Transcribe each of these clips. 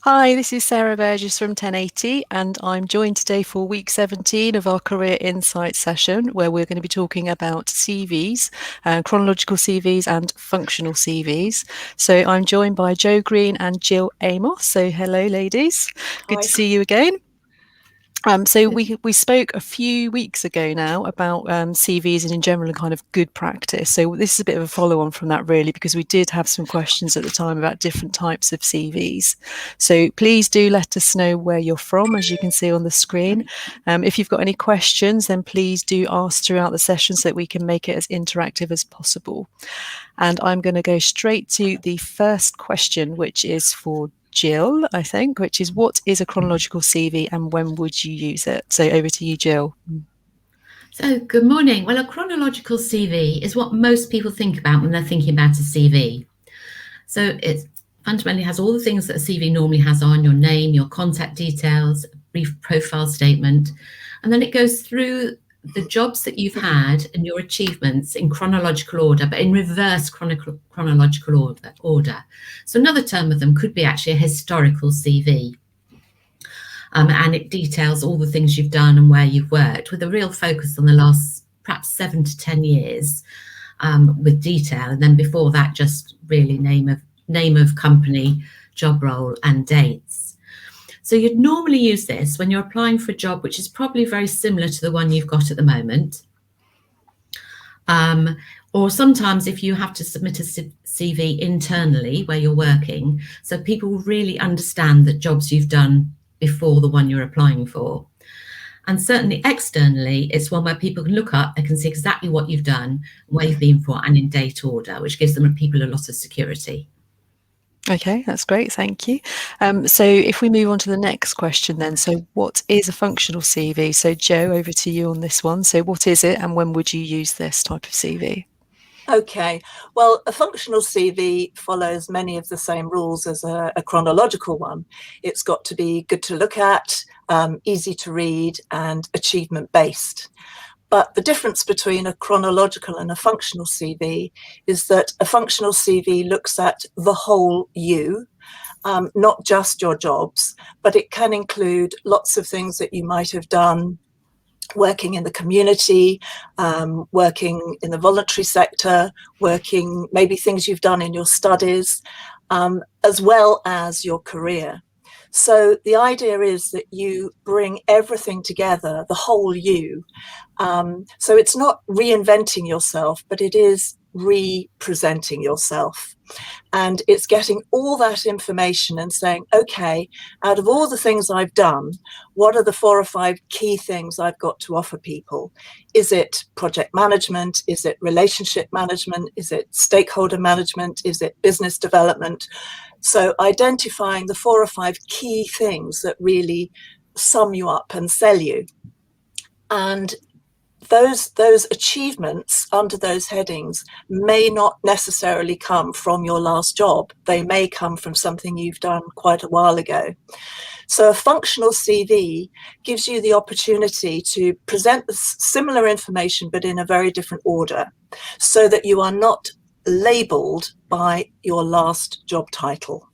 Hi, this is Sarah Burgess from 1080, and I'm joined today for week 17 of our Career Insights session, where we're going to be talking about CVs, chronological CVs, and functional CVs. So I'm joined by Joe Green and Gill Amos. So hello, ladies. Good Hi. to see you again. So we spoke a few weeks ago now about CVs and in general and kind of good practice. So this is a bit of a follow on from that really, because we did have some questions at the time about different types of CVs. So please do let us know where you're from, as you can see on the screen. If you've got any questions, then please do ask throughout the session so that we can make it as interactive as possible. And I'm going to go straight to the first question, which is for Gill, I think, which is what is a chronological CV and when would you use it? So over to you, Gill. So, good morning. Well, a chronological CV is what most people think about when they're thinking about a CV. So, it fundamentally has all the things that a CV normally has on: your name, your contact details, a brief profile statement, and then it goes through the jobs that you've had and your achievements in chronological order, but in reverse chronological order. So, another term of them could be actually a historical CV. And it details all the things you've done and where you've worked, with a real focus on the last perhaps 7 to 10 years, with detail. And then before that, just really name of company, job role, and dates. So you'd normally use this when you're applying for a job which is probably very similar to the one you've got at the moment. Or sometimes if you have to submit a CV internally where you're working, so people really understand the jobs you've done before the one you're applying for. And certainly externally, it's one where people can look up, they can see exactly what you've done, where you've been for, and in date order, which gives them people a lot of security. Okay, that's great. Thank you. So if we move on to the next question then, so what is a functional CV? So Joe, over to you on this one. So what is it and when would you use this type of CV? Okay, well, a functional CV follows many of the same rules as a chronological one. It's got to be good to look at, easy to read, and achievement-based. But the difference between a chronological and a functional CV is that a functional CV looks at the whole you, not just your jobs, but it can include lots of things that you might have done working in the community, working in the voluntary sector, working maybe things you've done in your studies, as well as your career. So the idea is that you bring everything together, the whole you. So it's not reinventing yourself, but it is representing yourself. And it's getting all that information and saying, okay, out of all the things I've done, what are the 4 or 5 key things I've got to offer people? Is it project management? Is it relationship management? Is it stakeholder management? Is it business development? So identifying the 4 or 5 key things that really sum you up and sell you. And those achievements under those headings may not necessarily come from your last job. They may come from something you've done quite a while ago. So a functional CV gives you the opportunity to present the similar information, but in a very different order, so that you are not labeled by your last job title.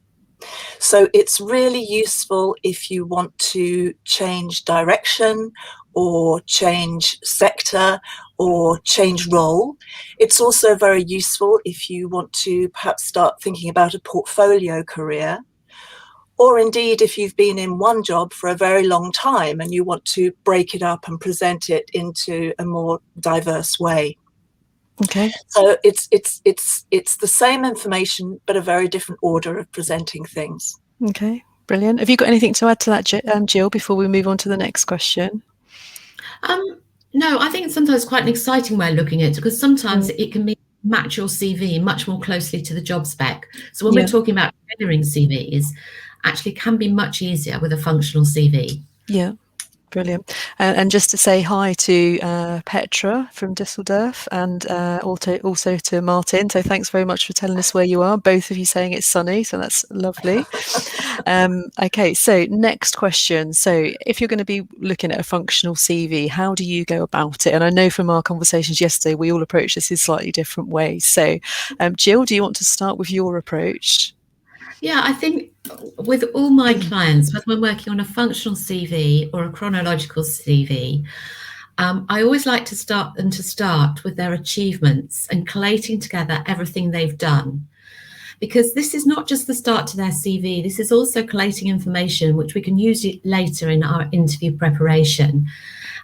So it's really useful if you want to change direction or change sector or change role. It's also very useful if you want to perhaps start thinking about a portfolio career, or indeed if you've been in one job for a very long time and you want to break it up and present it into a more diverse way. Okay. So it's the same information, but a very different order of presenting things. Okay, brilliant. Have you got anything to add to that, Gill, before we move on to the next question? No, I think it's sometimes quite an exciting way of looking at it, because sometimes it can match your CV much more closely to the job spec. So when we're talking about tailoring CVs, actually can be much easier with a functional CV. Yeah. Brilliant. And just to say hi to Petra from Düsseldorf and also to Martin. So thanks very much for telling us where you are. Both of you saying it's sunny, so that's lovely. Okay, so next question. So if you're going to be looking at a functional CV, how do you go about it? And I know from our conversations yesterday, we all approach this in slightly different ways. So Gill, do you want to start with your approach? Yeah, I think with all my clients, whether we're working on a functional CV or a chronological CV, I always like to start with their achievements and collating together everything they've done. Because this is not just the start to their CV, this is also collating information which we can use later in our interview preparation.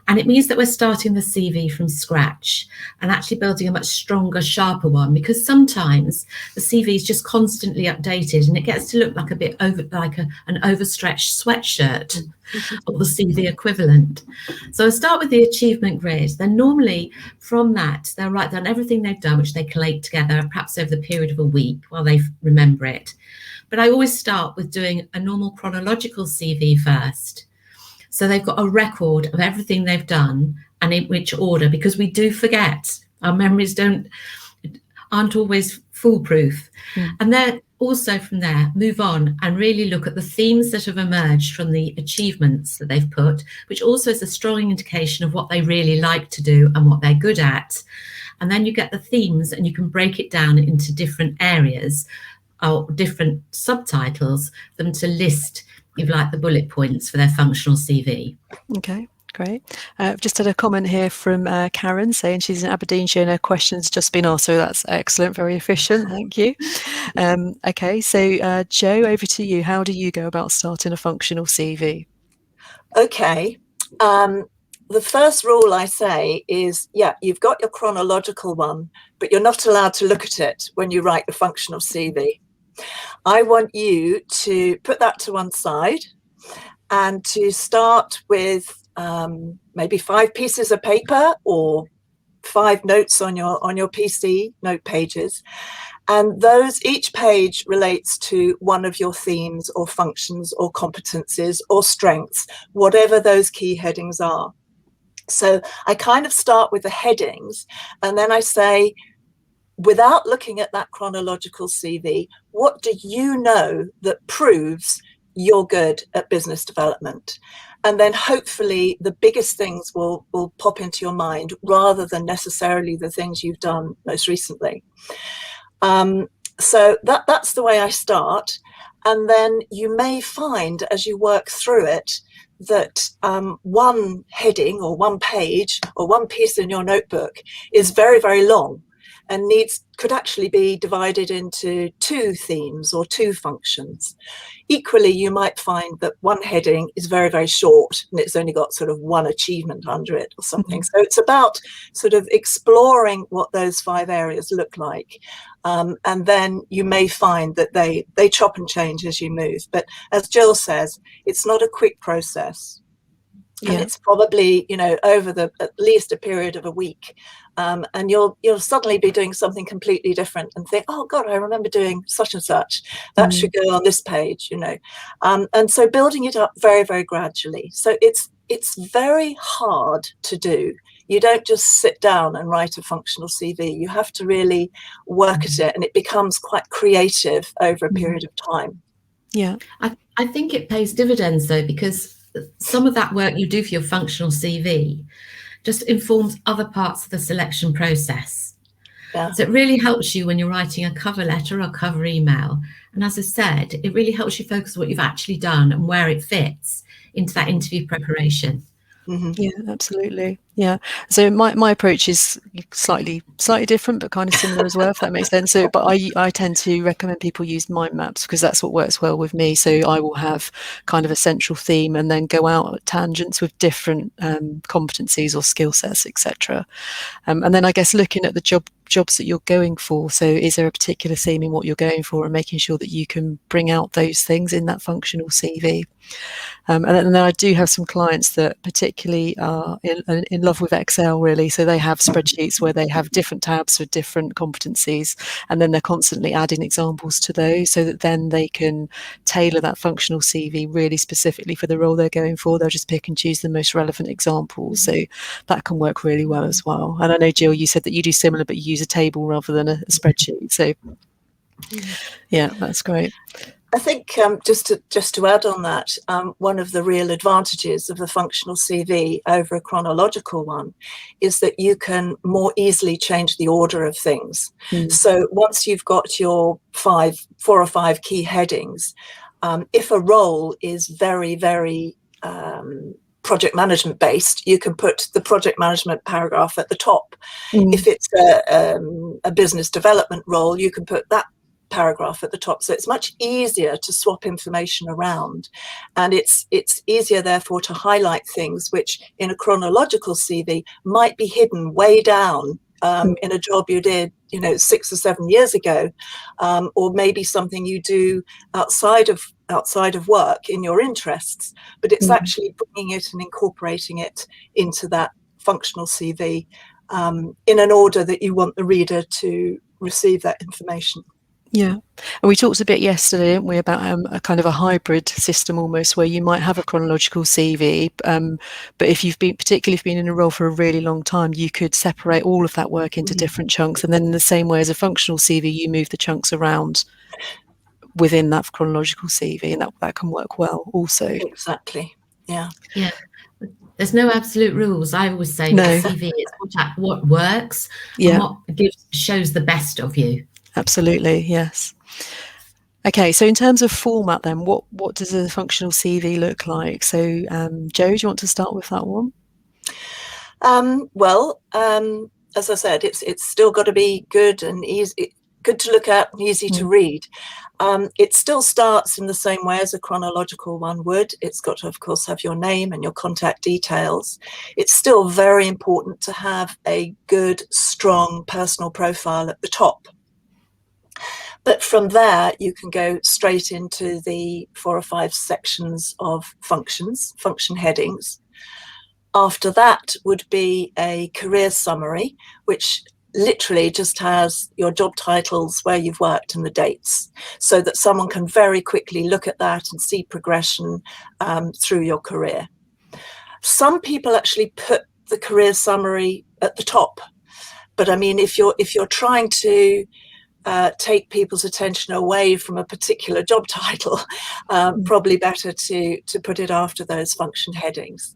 And it means that we're starting the CV from scratch and actually building a much stronger, sharper one, because sometimes the CV is just constantly updated and it gets to look like a bit an overstretched sweatshirt or the CV equivalent. So I start with the achievement grid. Then normally from that, they'll write down everything they've done, which they collate together, perhaps over the period of a week while they remember it. But I always start with doing a normal chronological CV first. So they've got a record of everything they've done and in which order, because we do forget. Our memories aren't always foolproof. And then also from there, move on and really look at the themes that have emerged from the achievements that they've put, which also is a strong indication of what they really like to do and what they're good at. And then you get the themes and you can break it down into different areas or different subtitles for them to list, if you like, the bullet points for their functional CV. Okay, great. I've just had a comment here from Karen saying she's in Aberdeenshire and her question's just been asked, so that's excellent, very efficient, thank you. Okay, so Jo, over to you. How do you go about starting a functional CV? Okay. The first rule I say is, yeah, you've got your chronological one, but you're not allowed to look at it when you write the functional CV. I want you to put that to one side and to start with maybe 5 pieces of paper or 5 notes on your PC, note pages. And each page relates to one of your themes or functions or competencies or strengths, whatever those key headings are. So I kind of start with the headings, and then I say, without looking at that chronological CV, what do you know that proves you're good at business development? And then hopefully the biggest things will pop into your mind rather than necessarily the things you've done most recently. So that's the way I start. And then you may find as you work through it that one heading or one page or one piece in your notebook is very, very long and could actually be divided into 2 themes or 2 functions. Equally, you might find that one heading is very, very short and it's only got sort of one achievement under it or something. So it's about sort of exploring what those 5 areas look like. And then you may find that they chop and change as you move. But as Gill says, it's not a quick process. And it's probably, over at least a period of a week. And you'll suddenly be doing something completely different and think, oh God, I remember doing such and such. That should go on this page, And so building it up very, very gradually. So it's very hard to do. You don't just sit down and write a functional CV. You have to really work at it, and it becomes quite creative over a period of time. Yeah. I think it pays dividends though, because some of that work you do for your functional CV just informs other parts of the selection process. Yeah. So it really helps you when you're writing a cover letter or cover email. And as I said, it really helps you focus on what you've actually done and where it fits into that interview preparation. Mm-hmm. Yeah, absolutely. Yeah. So my approach is slightly different, but kind of similar as well, if that makes sense. So, but I tend to recommend people use mind maps because that's what works well with me. So I will have kind of a central theme and then go out at tangents with different competencies or skill sets, etc. And then I guess looking at the jobs that you're going for. So is there a particular theme in what you're going for, and making sure that you can bring out those things in that functional CV. And then I do have some clients that particularly are in love with Excel, really. So they have spreadsheets where they have different tabs for different competencies, and then they're constantly adding examples to those so that then they can tailor that functional CV really specifically for the role they're going for. They'll just pick and choose the most relevant examples. So that can work really well as well. And I know, Gill, you said that you do similar, but you use a table rather than a spreadsheet. So yeah, that's great. I think just to add on that, one of the real advantages of the functional CV over a chronological one is that you can more easily change the order of things. So once you've got your 4 or 5 key headings, if a role is very, very project management based, you can put the project management paragraph at the top. If it's a business development role, you can put that paragraph at the top. So it's much easier to swap information around, and it's easier therefore to highlight things which in a chronological CV might be hidden way down in a job you did 6 or 7 years ago, or maybe something you do outside of work in your interests, but it's actually bringing it and incorporating it into that functional CV in an order that you want the reader to receive that information. Yeah, and we talked a bit yesterday, didn't we, about a kind of a hybrid system almost, where you might have a chronological CV, but particularly if you've been in a role for a really long time, you could separate all of that work into different chunks, and then in the same way as a functional CV, you move the chunks around within that chronological CV, and that can work well also. Exactly. Yeah. There's no absolute rules. I always say No. with CV, it's what works and what shows the best of you. Absolutely, yes. Okay, so in terms of format then, what does a functional CV look like? So, Jo, do you want to start with that one? Well, as I said, it's still got to be good and easy, good to look at and easy to read. It still starts in the same way as a chronological one would. It's got to, of course, have your name and your contact details. It's still very important to have a good, strong personal profile at the top. But from there, you can go straight into the 4 or 5 sections of function headings. After that would be a career summary, which literally just has your job titles, where you've worked, and the dates, so that someone can very quickly look at that and see progression through your career. Some people actually put the career summary at the top, but I mean, if you're trying to take people's attention away from a particular job title, probably better to put it after those function headings.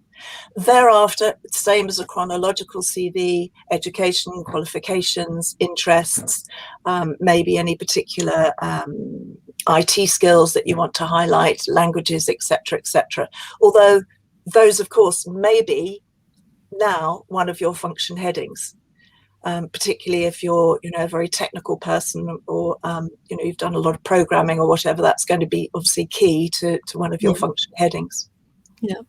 Thereafter, same as a chronological CV, education, qualifications, interests, maybe any particular IT skills that you want to highlight, languages, etc., etc. Although those, of course, may be now one of your function headings. Particularly if you're, a very technical person, or you've done a lot of programming or whatever, that's going to be obviously key to one of your function headings. Yeah.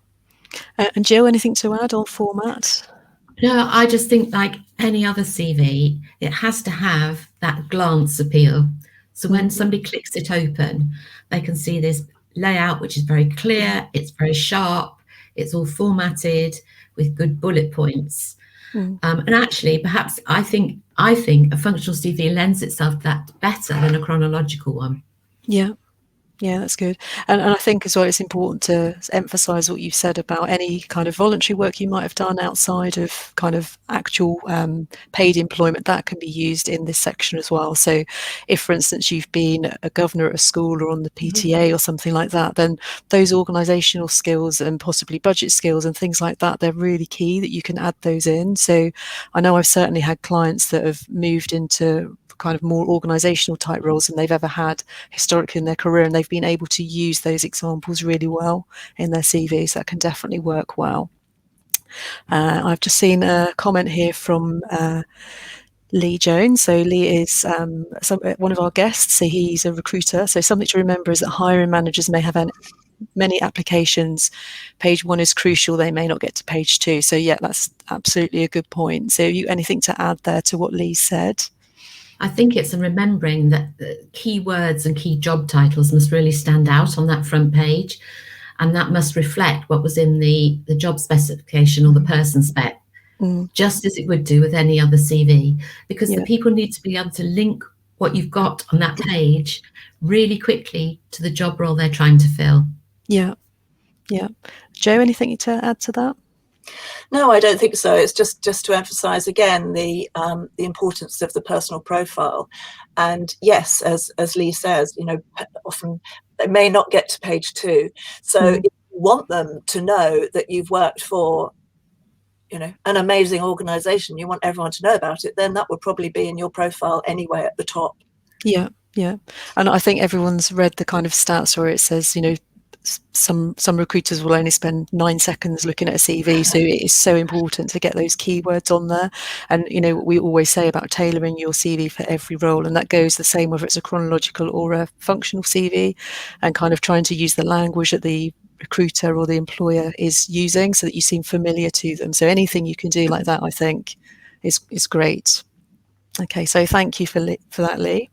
And Jill, anything to add on format? No, I just think like any other CV, it has to have that glance appeal. So when somebody clicks it open, they can see this layout, which is very clear, it's very sharp, it's all formatted with good bullet points. And actually, perhaps I think a functional CV lends itself to that better than a chronological one. Yeah, that's good. And I think as well, it's important to emphasise what you've said about any kind of voluntary work you might have done outside of kind of actual paid employment. That can be used in this section as well. So if, for instance, you've been a governor at a school or on the PTA or something like that, then those organisational skills and possibly budget skills and things like that, they're really key that you can add those in. So I know I've certainly had clients that have moved into kind of more organisational type roles than they've ever had historically in their career, and they've been able to use those examples really well in their CVs. That can definitely work well. I've just seen a comment here from Lee Jones. So Lee is one of our guests, so he's a recruiter. So something to remember is that hiring managers may have many applications. Page 1 is crucial, they may not get to page 2. So yeah, that's absolutely a good point. So anything to add there to what Lee said? I think it's remembering that the keywords and key job titles must really stand out on that front page, and that must reflect what was in the job specification or the person spec, just as it would do with any other CV, because the people need to be able to link what you've got on that page really quickly to the job role they're trying to fill. Yeah. Jo, anything to add to that? No, I don't think so. It's just to emphasise again the importance of the personal profile, and yes, as Lee says, often they may not get to page 2. So if you want them to know that you've worked for, you know, an amazing organization, you want everyone to know about it, then that would probably be in your profile anyway at the top. Yeah, yeah. And I think everyone's read the kind of stats where it says, you know, some recruiters will only spend 9 seconds looking at a CV, so it is so important to get those keywords on there. And you know what we always say about tailoring your CV for every role, and that goes the same whether it's a chronological or a functional CV, and kind of trying to use the language that the recruiter or the employer is using so that you seem familiar to them. So anything you can do like that, I think, is great. Okay, so thank you for that, Lee.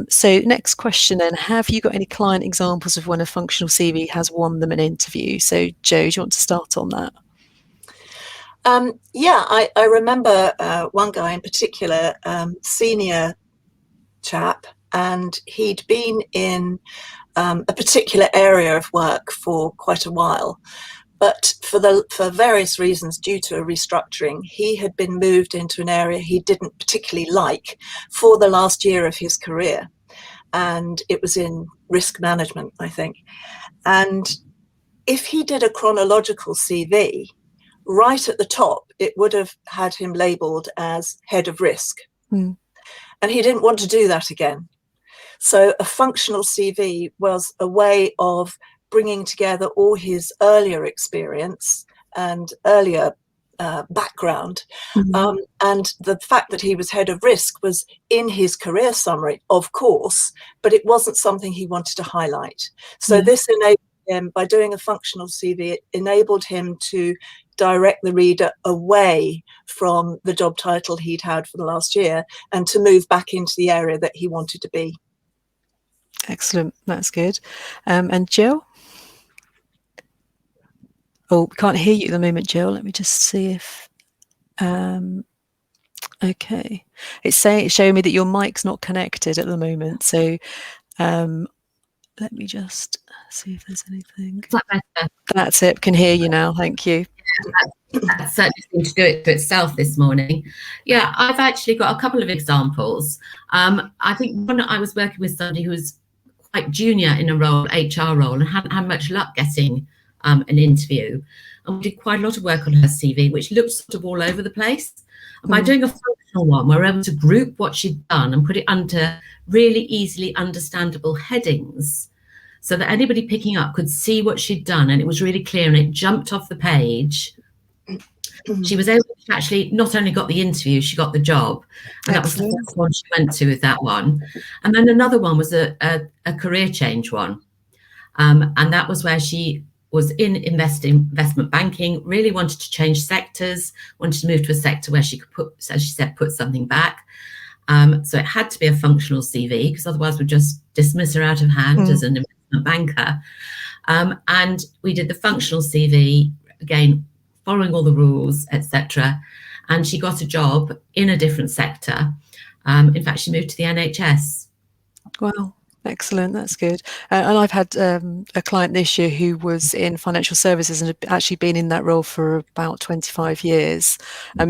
So next question then, have you got any client examples of when a functional CV has won them an interview? So Jo, do you want to start on that? Yeah, I remember one guy in particular, senior chap, and he'd been in a particular area of work for quite a while. But for various reasons, due to a restructuring, he had been moved into an area he didn't particularly like for the last year of his career. And it was in risk management, I think. And if he did a chronological CV, right at the top, it would have had him labelled as head of risk. And he didn't want to do that again. So a functional CV was a way of bringing together all his earlier experience and earlier background. And the fact that he was head of risk was in his career summary, of course, but it wasn't something he wanted to highlight. So this enabled him, by doing a functional CV, it enabled him to direct the reader away from the job title he'd had for the last year and to move back into the area that he wanted to be. Excellent, that's good. And Gill? Oh, we can't hear you at the moment, Gill. Let me just see if... okay. It's showing me that your mic's not connected at the moment. So let me just see if there's anything. Is that better? That's it. Can hear you now. Thank you. That certainly seemed to do it to itself this morning. Yeah, I've actually got a couple of examples. I think one, I was working with somebody who was quite junior in a role, HR role, and hadn't had much luck getting an interview. And we did quite a lot of work on her CV, which looked sort of all over the place. And by doing a functional one, we were able to group what she'd done and put it under really easily understandable headings so that anybody picking up could see what she'd done, and it was really clear and it jumped off the page. She was able to actually not only got the interview, she got the job. And that was the first one she went to with that one. And then another one was a career change one. And that was where she was in investment banking, really wanted to change sectors, wanted to move to a sector where she could put, as she said, put something back. So it had to be a functional CV, because otherwise we'd just dismiss her out of hand as an investment banker. And we did the functional CV, again, following all the rules, etc. And she got a job in a different sector. In fact, she moved to the NHS. Wow. Excellent, that's good. And I've had a client this year who was in financial services and had actually been in that role for about 25 years.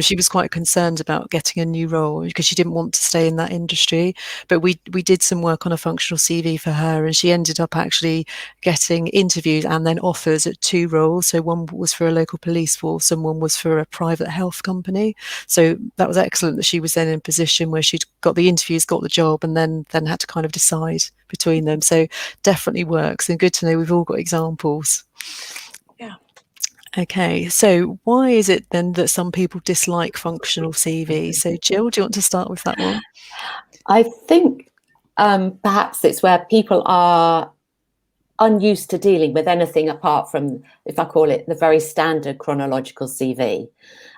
She was quite concerned about getting a new role because she didn't want to stay in that industry. But we did some work on a functional CV for her, and she ended up actually getting interviews and then offers at 2 roles. So one was for a local police force and one was for a private health company. So that was excellent that she was then in a position where she'd got the interviews, got the job, and then had to kind of decide between them. So definitely works, and good to know we've all got examples. Yeah. Okay, so why is it then that some people dislike functional CVs? So Gill, do you want to start with that one? I think perhaps it's where people are unused to dealing with anything apart from, if I call it, the very standard chronological CV.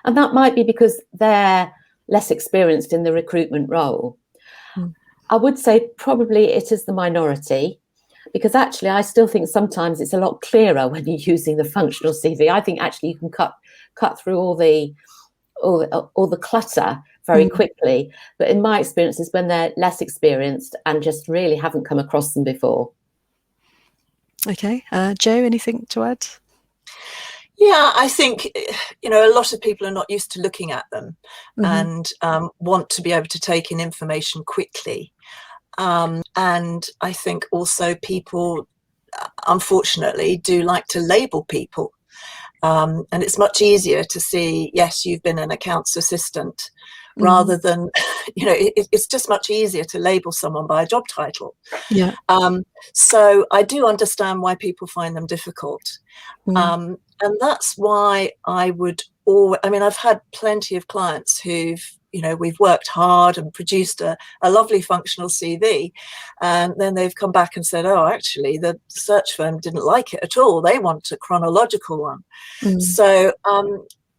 And that might be because they're less experienced in the recruitment role. I would say probably it is the minority, because actually I still think sometimes it's a lot clearer when you're using the functional CV. I think actually you can cut through all the clutter very quickly. But in my experience is when they're less experienced and just really haven't come across them before. Okay, Jo, anything to add? Yeah, I think, you know, a lot of people are not used to looking at them and want to be able to take in information quickly. And I think also people, unfortunately, do like to label people. And it's much easier to see, yes, you've been an accounts assistant, rather than, it's just much easier to label someone by a job title. Yeah. So I do understand why people find them difficult. And that's why I've had plenty of clients who've, we've worked hard and produced a lovely functional CV, and then they've come back and said, oh, actually, the search firm didn't like it at all. They want a chronological one. So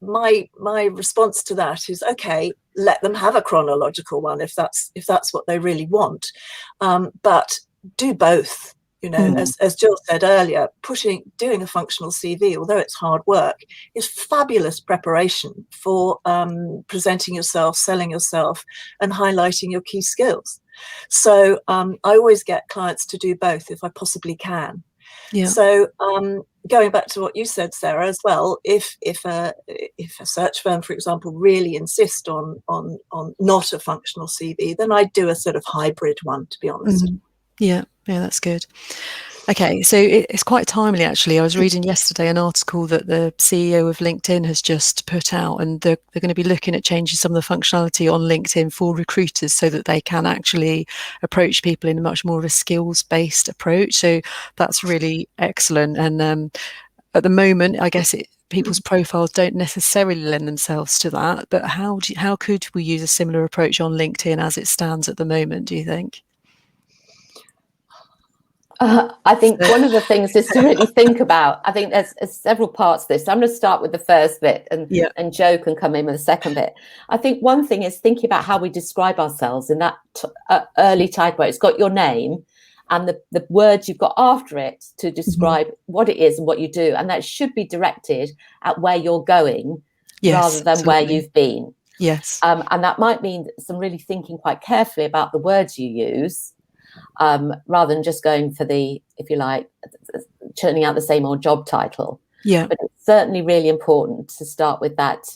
my response to that is, okay, let them have a chronological one if that's what they really want, but do both. As Gill said earlier, doing a functional CV, although it's hard work, is fabulous preparation for presenting yourself, selling yourself, and highlighting your key skills. So I always get clients to do both if I possibly can. Yeah. So going back to what you said, Sarah, as well, if a search firm, for example, really insist on not a functional CV, then I'd do a sort of hybrid one, to be honest. Yeah, that's good. Okay, so it's quite timely, actually. I was reading yesterday an article that the CEO of LinkedIn has just put out, and they're going to be looking at changing some of the functionality on LinkedIn for recruiters so that they can actually approach people in a much more of a skills-based approach. So that's really excellent. And at the moment, I guess people's profiles don't necessarily lend themselves to that. But how could we use a similar approach on LinkedIn as it stands at the moment, do you think? I think one of the things is to really think about. I think there's several parts to this. I'm going to start with the first bit, and Jo can come in with the second bit. I think one thing is thinking about how we describe ourselves in that early type where it's got your name and the words you've got after it to describe what it is and what you do. And that should be directed at where you're going rather than where you've been. Yes. And that might mean some really thinking quite carefully about the words you use. Rather than just going for the, if you like, churning out the same old job title. Yeah. But it's certainly really important to start with that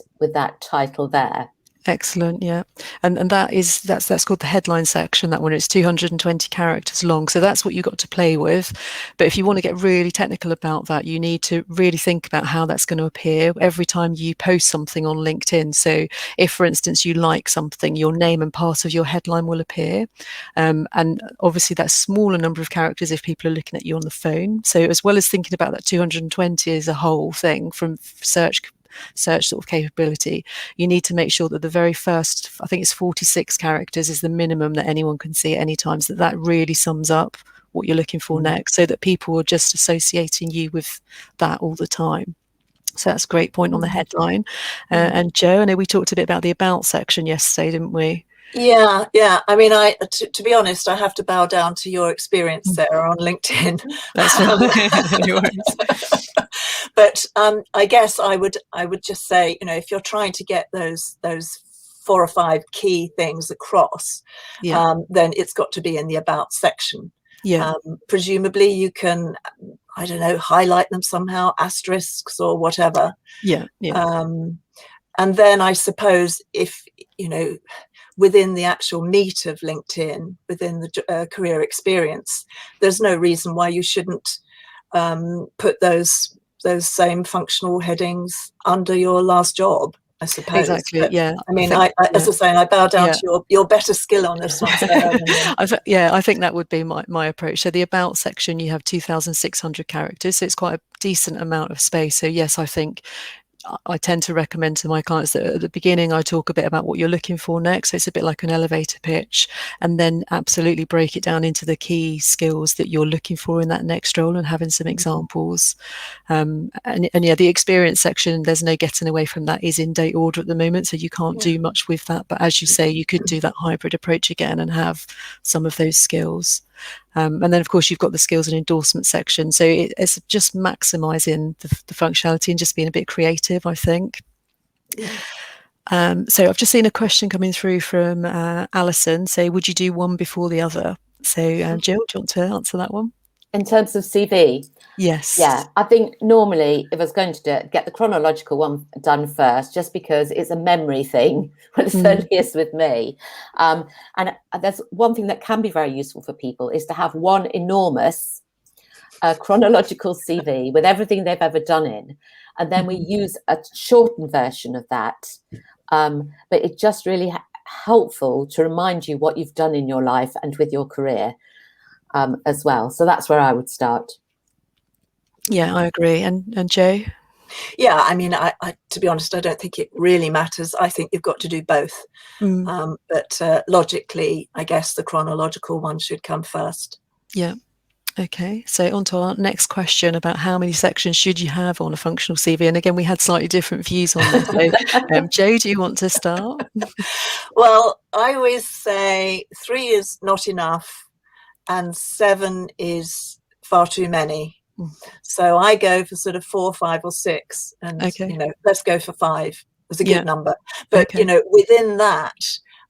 title there. Excellent. Yeah. And that's called the headline section, that one. It's 220 characters long. So that's what you've got to play with. But if you want to get really technical about that, you need to really think about how that's going to appear every time you post something on LinkedIn. So if, for instance, you like something, your name and part of your headline will appear. And obviously that's a smaller number of characters if people are looking at you on the phone. So as well as thinking about that 220 as a whole thing from search sort of capability, you need to make sure that the very first, I think it's 46 characters is the minimum that anyone can see at any time, so that really sums up what you're looking for next, so that people are just associating you with that all the time. So that's a great point on the headline. And Jo, I know we talked a bit about the about section yesterday, didn't we? Yeah. I mean, to be honest, I have to bow down to your experience, Sarah, on LinkedIn. That's But I guess I would just say, if you're trying to get those 4 or 5 key things across, then it's got to be in the about section. Yeah. Presumably you can, I don't know, highlight them somehow, asterisks or whatever. Yeah. And then I suppose if, within the actual meat of LinkedIn, within the career experience, there's no reason why you shouldn't put those same functional headings under your last job, I suppose. Exactly. But, yeah. I mean, as I say, I bow down to your better skill on this one. I think that would be my approach. So the about section, you have 2,600 characters, so it's quite a decent amount of space. So yes, I think I tend to recommend to my clients that at the beginning I talk a bit about what you're looking for next. So it's a bit like an elevator pitch, and then absolutely break it down into the key skills that you're looking for in that next role and having some examples. And the experience section, there's no getting away from that, is in date order at the moment, so you can't do much with that. But as you say, you could do that hybrid approach again and have some of those skills. And then, of course, you've got the skills and endorsement section. So it's just maximising the functionality and just being a bit creative, I think. So I've just seen a question coming through from Alison. So would you do one before the other? So Gill, do you want to answer that one? In terms of CV, Yes. Yeah, I think normally if I was going to do it, get the chronological one done first, just because it's a memory thing. Well, it certainly is with me. And there's one thing that can be very useful for people is to have one enormous chronological CV with everything they've ever done in. And then we use a shortened version of that. But it's just really helpful to remind you what you've done in your life and with your career as well. So that's where I would start. Yeah, I agree. And Joe? Yeah, I mean, I to be honest, I don't think it really matters. I think you've got to do both. But logically, I guess the chronological one should come first. Yeah. Okay, so on to our next question about how many sections should you have on a functional CV? And again, we had slightly different views on this. So, Joe, do you want to start? Well, I always say 3 is not enough and 7 is far too many. So I go for sort of 4, 5 or 6 and, Okay. let's go for 5. It's a good number. But, Okay. within that,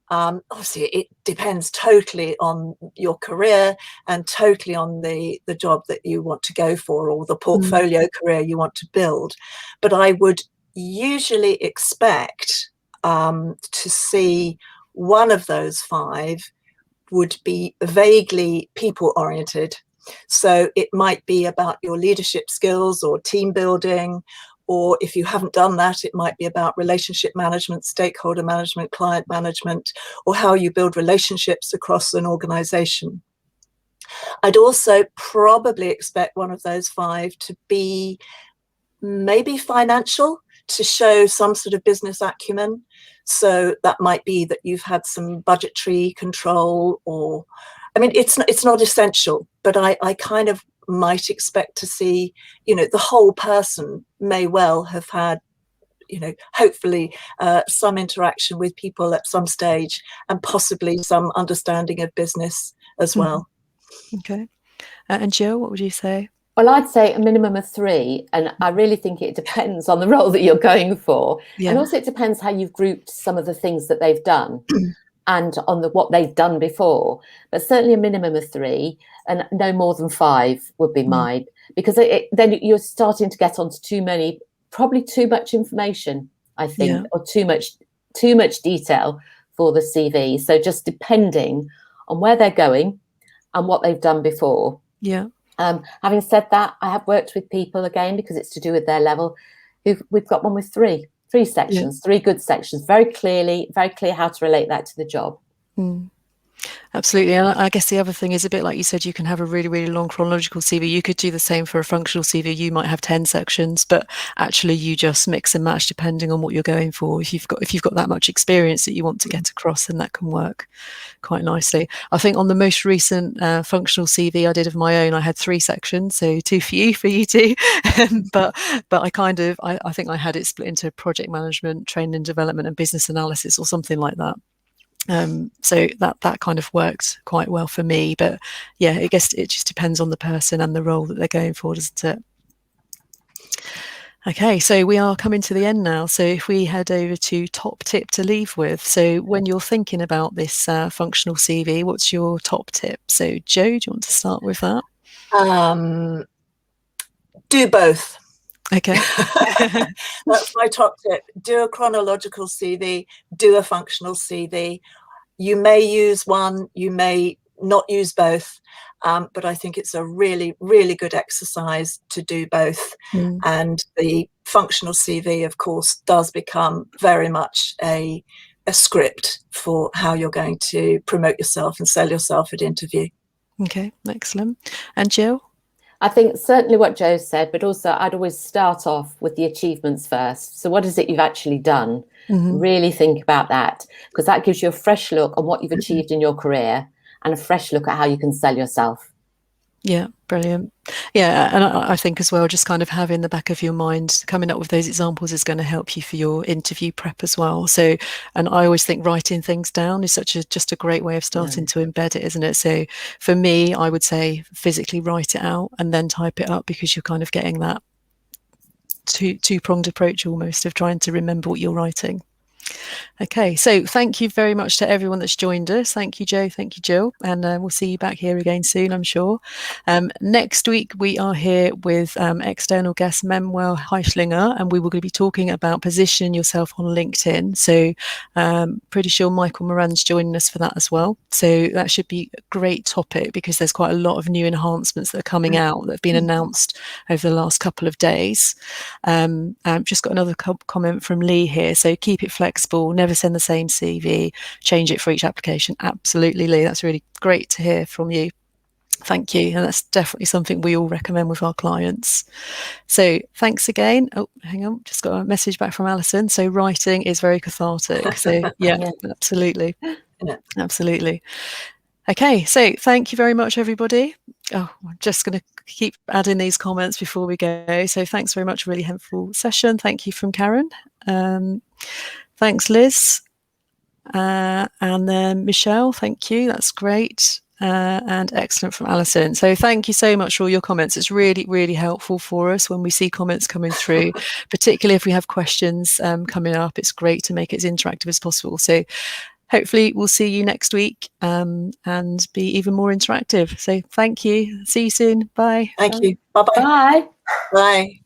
obviously it depends totally on your career and totally on the job that you want to go for or the portfolio career you want to build. But I would usually expect to see one of those 5 would be vaguely people oriented. So it might be about your leadership skills or team building, or if you haven't done that, it might be about relationship management, stakeholder management, client management, or how you build relationships across an organization. I'd also probably expect one of those 5 to be maybe financial, to show some sort of business acumen. So that might be that you've had some budgetary control, or, I mean, it's not essential, but I kind of might expect to see, the whole person may well have had, hopefully some interaction with people at some stage and possibly some understanding of business as well. Okay. And Jill, what would you say? Well, I'd say a minimum of 3, and I really think it depends on the role that you're going for. Yeah. And also it depends how you've grouped some of the things that they've done and on what they've done before. But certainly a minimum of 3 and no more than 5 would be mine, because then you're starting to get onto probably too much information, I think, or too much detail for the CV. So just depending on where they're going and what they've done before. Yeah. Having said that, I have worked with people, again, because it's to do with their level, we've got one with 3 sections, 3 good sections, very clear how to relate that to the job. Absolutely. And I guess the other thing is a bit like you said, you can have a really, really long chronological CV. You could do the same for a functional CV. You might have 10 sections, but actually you just mix and match depending on what you're going for. If you've got that much experience that you want to get across, then that can work quite nicely. I think on the most recent functional CV I did of my own, I had 3 sections, so 2 for you two. but I think I had it split into project management, training and development, and business analysis, or something like that. So that kind of worked quite well for me. But yeah, I guess it just depends on the person and the role that they're going for, doesn't it? Okay, so we are coming to the end now. So if we head over to top tip to leave with. So when you're thinking about this functional CV, what's your top tip? So Joe, do you want to start with that? Do both. Okay. That's my top tip. Do a chronological CV, do a functional CV. You may use one, you may not use both, but I think it's a really, really good exercise to do both. And the functional CV, of course, does become very much a script for how you're going to promote yourself and sell yourself at interview. Okay, excellent. And Jill? I think certainly what Joe said, but also I'd always start off with the achievements first. So what is it you've actually done? Really think about that, because that gives you a fresh look on what you've achieved in your career and a fresh look at how you can sell yourself. Yeah, brilliant. Yeah, and I think as well, just kind of having the back of your mind, coming up with those examples is going to help you for your interview prep as well. So, and I always think writing things down is just a great way of starting to embed it, isn't it? So for me, I would say physically write it out and then type it up, because you're kind of getting that two-pronged approach almost of trying to remember what you're writing. Okay, so thank you very much to everyone that's joined us. Thank you, Joe. Thank you, Jill. And we'll see you back here again soon, I'm sure. Next week, we are here with external guest Manuel Heischlinger, and we will be talking about positioning yourself on LinkedIn. So pretty sure Michael Moran's joining us for that as well. So that should be a great topic because there's quite a lot of new enhancements that are coming out that have been announced over the last couple of days. I've just got another comment from Lee here. So keep it flexible, never send the same CV, change it for each application. Absolutely, Lee. That's really great to hear from you. Thank you. And that's definitely something we all recommend with our clients. So thanks again. Oh, hang on. Just got a message back from Alison. So writing is very cathartic. So yeah. Absolutely. Yeah. Absolutely. Okay, so thank you very much, everybody. Oh, I'm just going to keep adding these comments before we go. So thanks very much, really helpful session. Thank you from Karen. Thanks, Liz. And then Michelle, thank you. That's great. And excellent from Alison. So thank you so much for all your comments. It's really, really helpful for us when we see comments coming through, particularly if we have questions coming up. It's great to make it as interactive as possible. So hopefully we'll see you next week and be even more interactive. So thank you. See you soon. Bye. Thank you. Bye-bye. Bye. Bye.